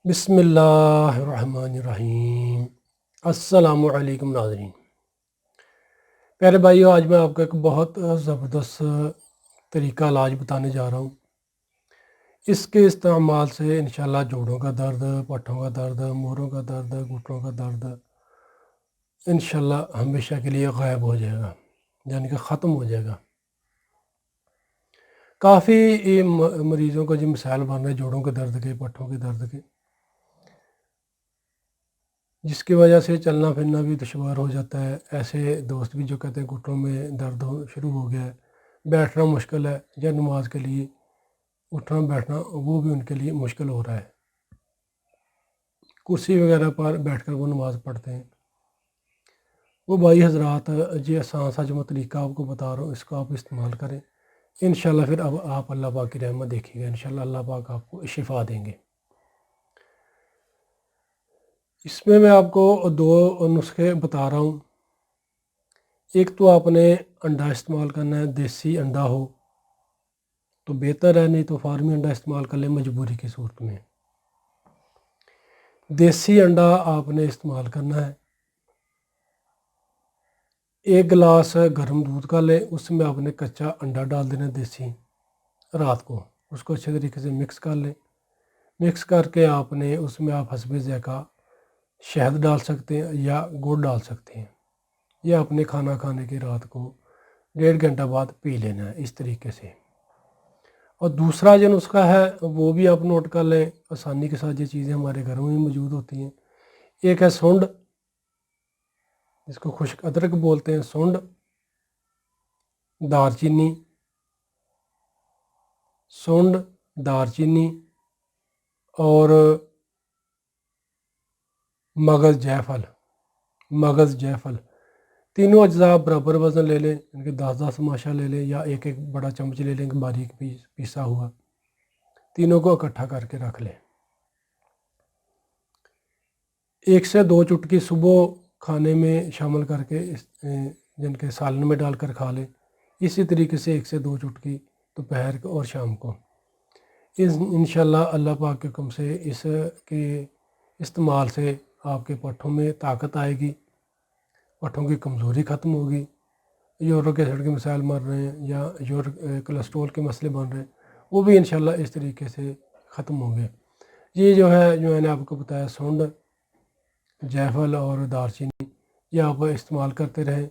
بسم اللہ الرحمن الرحیم۔ السلام علیکم ناظرین۔ پیارے بھائیو، آج میں آپ کو ایک بہت زبردست طریقہ علاج بتانے جا رہا ہوں۔ اس کے استعمال سے انشاءاللہ جوڑوں کا درد، پٹھوں کا درد، موروں کا درد، گھٹنوں کا درد انشاءاللہ ہمیشہ کے لیے غائب ہو جائے گا، یعنی کہ ختم ہو جائے گا۔ کافی مریضوں کو جو مسائل بن رہے جوڑوں کے درد کے، پٹھوں کے درد کے، جس کی وجہ سے چلنا پھرنا بھی دشوار ہو جاتا ہے۔ ایسے دوست بھی جو کہتے ہیں گھٹنوں میں درد شروع ہو گیا ہے، بیٹھنا مشکل ہے، یا نماز کے لیے اٹھنا بیٹھنا وہ بھی ان کے لیے مشکل ہو رہا ہے، کرسی وغیرہ پر بیٹھ کر وہ نماز پڑھتے ہیں، وہ بھائی حضرات جی آسان سا جو میں طریقہ آپ کو بتا رہا ہوں، اس کو آپ استعمال کریں انشاءاللہ۔ پھر اب آپ اللہ پاک کی رحمت دیکھیے گا، انشاءاللہ اللہ پاک آپ کو شفا دیں گے۔ اس میں آپ کو دو نسخے بتا رہا ہوں۔ ایک تو آپ نے انڈا استعمال کرنا ہے، دیسی انڈا ہو تو بہتر ہے، نہیں تو فارمی انڈا استعمال کر لیں مجبوری کی صورت میں۔ دیسی انڈا آپ نے استعمال کرنا ہے۔ ایک گلاس گرم دودھ کا لیں، اس میں آپ نے کچا انڈا ڈال دینا دیسی رات کو، اس کو اچھے طریقے سے مکس کر لیں۔ مکس کر کے آپ نے اس میں آپ حسب ذائقہ شہد ڈال سکتے ہیں یا گڑ ڈال سکتے ہیں۔ یہ اپنے کھانا کھانے کی رات کو 1.5 گھنٹہ بعد پی لینا ہے اس طریقے سے۔ اور دوسرا جو نسخہ ہے وہ بھی آپ نوٹ کر لیں، آسانی کے ساتھ یہ چیزیں ہمارے گھروں میں موجود ہوتی ہیں۔ ایک ہے سونڈ، جس کو خشک ادرک بولتے ہیں، سونڈ، دار چینی، سونڈ، دار چینی اور مغز جیفل، تینوں اجزاء برابر وزن لے لیں، ان کے 10 ماشا لے لیں یا ایک بڑا چمچ لے لیں باریک پیسا ہوا، تینوں کو اکٹھا کر کے رکھ لیں۔ 1 سے 2 چٹکی صبح کھانے میں شامل کر کے جن کے سالن میں ڈال کر کھا لیں۔ اسی طریقے سے 1 سے 2 چٹکی دوپہر کو اور شام کو۔ انشاءاللہ اللہ پاک کے حکم سے اس کے استعمال سے آپ کے پٹھوں میں طاقت آئے گی، پٹھوں کی کمزوری ختم ہوگی، یورک ایسڈ کے مسائل بن رہے ہیں یا کولیسٹرول کے مسئلے بن رہے ہیں وہ بھی انشاءاللہ اس طریقے سے ختم ہوں گے۔ یہ جو ہے جو میں نے آپ کو بتایا، سونڈ، جیفل اور دار چینی، یہ آپ استعمال کرتے رہیں۔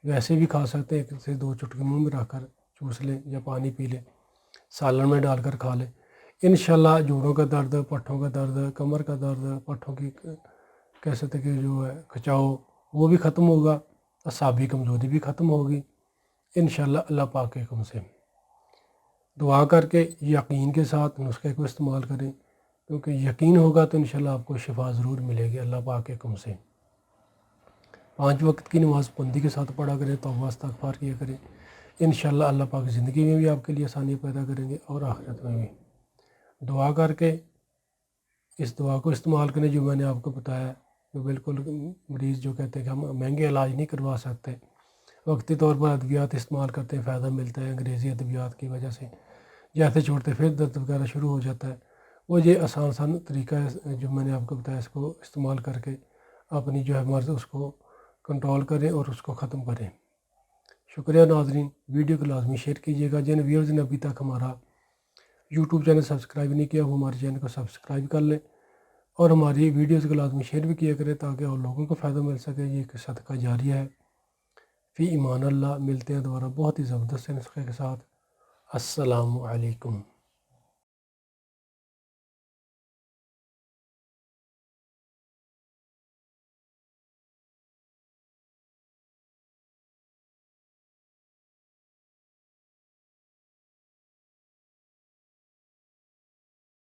ویسے بھی کھا سکتے ہیں، 1 سے 2 چٹکی منہ میں رکھ کر چوس لیں یا پانی پی لیں، سالن میں ڈال کر کھا لیں۔ انشاءاللہ جوڑوں کا درد، پٹھوں کا درد، کمر کا درد، پٹھوں کی کہہ سکتے کہ جو ہے کھچاؤ وہ بھی ختم ہوگا، اعصابی کمزوری بھی ختم ہوگی انشاءاللہ اللہ پاک کے حکم سے۔ دعا کر کے یقین کے ساتھ نسخے کو استعمال کریں، کیونکہ یقین ہوگا تو انشاءاللہ آپ کو شفا ضرور ملے گی اللہ پاک کے حکم سے۔ 5 وقت کی نماز پابندی کے ساتھ پڑھا کریں، توبہ استغفار کیا کریں، انشاءاللہ اللہ پاک زندگی میں بھی آپ کے لیے آسانی پیدا کریں گے اور آخرت میں بھی۔ دعا کر کے اس دعا کو استعمال کریں جو میں نے آپ کو بتایا ہے، جو بالکل مریض جو کہتے ہیں کہ ہم مہنگے علاج نہیں کروا سکتے، وقتی طور پر ادویات استعمال کرتے ہیں، فائدہ ملتا ہے انگریزی ادویات کی وجہ سے، جیسے چھوڑتے پھر درد وغیرہ شروع ہو جاتا ہے۔ وہ یہ آسان طریقہ ہے جو میں نے آپ کو بتایا، اس کو استعمال کر کے اپنی جو ہے مرض اس کو کنٹرول کریں اور اس کو ختم کریں۔ شکریہ ناظرین، ویڈیو کو لازمی شیئر کیجیے گا۔ جن ویورز نے ابھی تک ہمارا یوٹیوب چینل سبسکرائب نہیں کیا وہ ہمارے چینل کو سبسکرائب کر لیں اور ہماری ویڈیوز کو لازمی شیئر بھی کیا کریں تاکہ اور لوگوں کو فائدہ مل سکے۔ یہ ایک صدقہ جاریہ ہے۔ فی امان اللہ، ملتے ہیں دوبارہ بہت ہی زبردست نسخے کے ساتھ۔ السلام علیکم۔